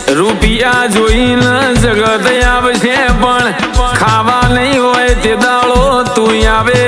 રૂપિયા જોઈને જગત આવશે પણ ખાવા નહીં હોય તે દાળો તું આવે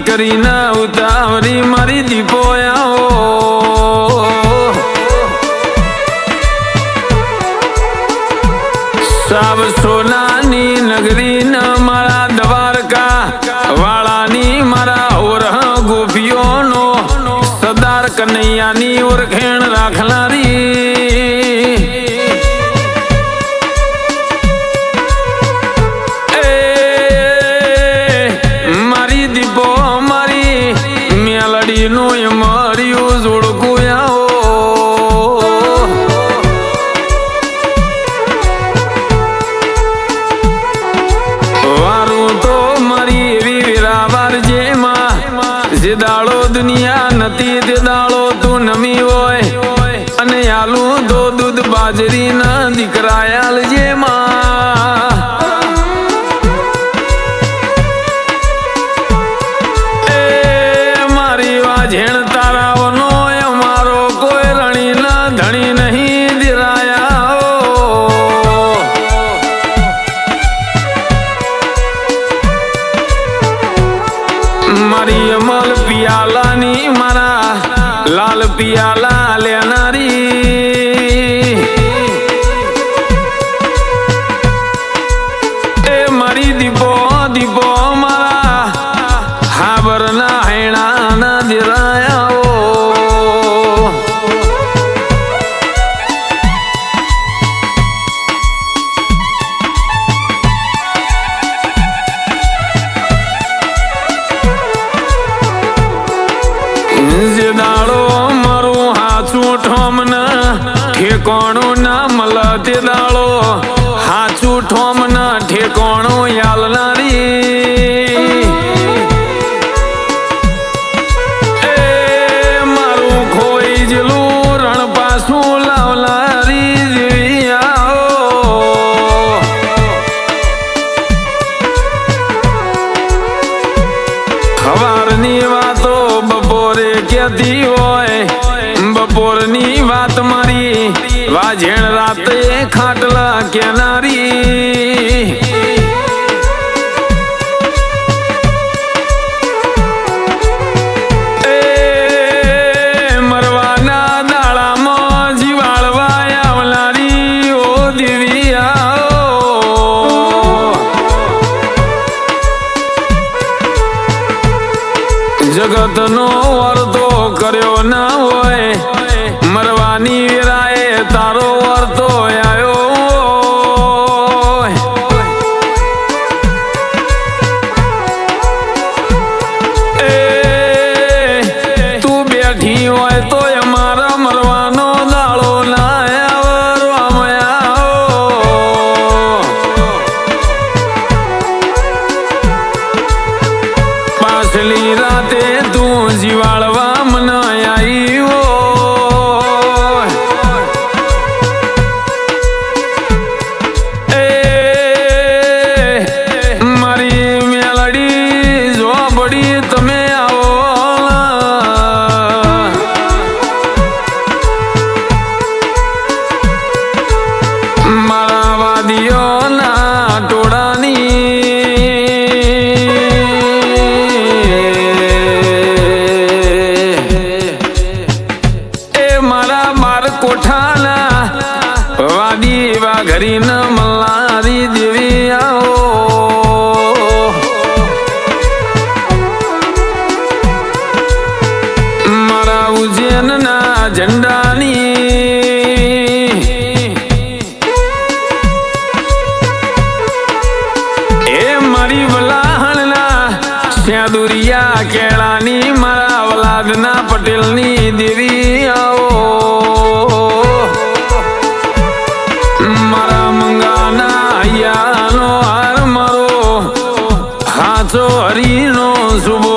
કરીને ઉતાવળી મારી દીપો સાવ સોનાની નગરી ન મારા દ્વારકા વાળાની મારા ઓરહ ગોપીઓનો સરદાર કનૈયાની ઓળખેણ રાખનારી જે દાળો દુનિયા નથી તે દાળો તું નમી હોય અને આલું દો દૂધ બાજરી ના દીકરાયાલ જેમાં મારી વાજેણ તારાઓનો અમારો કોઈ રણી ના ધણી નહીં દિરાયા મારી અમલ પિયાલાની મારા લાલ પિયાલા લેનારી એ મારી દીપો દીપો મારા હાબરના હૈણા ના દિરાયા જે દાડો મારું હાચું ઠોમ ના ઠેકોણું ના મળ તે દાડો હાચું ઠોમ ના ઠેકોણું યાલનારી એ મારું ખોઈ જેલું રણ પાછું લાવનારી જેવી ખબરની વાતો બપોરે ક્યાંથી હોય બપોરની વાત મારી વાજેણ રાતે ખાટલા કેનારી મરવાના દાડામાં જીવાળવા આવનારી ઓ દેવી જગતનો વર્તો કર્યો ના હોય મરવાની વેરાએ તારો વર્તો આવ્યો તું બેઠી હોય તો અમારા મરવાનો દાડો ના પાછલી રાતે તું જીવાળવા મન આવ્યો મારી મેલડી જો બડી તમે આવો મારા વાદીઓના ટોળાની કોઠાના વાદી વાઘરી ન મલ્હારી દેવી આવો મારા ઉજ્જૈનના ઝંડાની એ મારી વલાહણના સ્યાદુરિયા કેળાની મારા વલાદના પટેલની દેવી આવો મારા મંગાના હૈયાનો હાર મારો હાચો હરીનો શુભો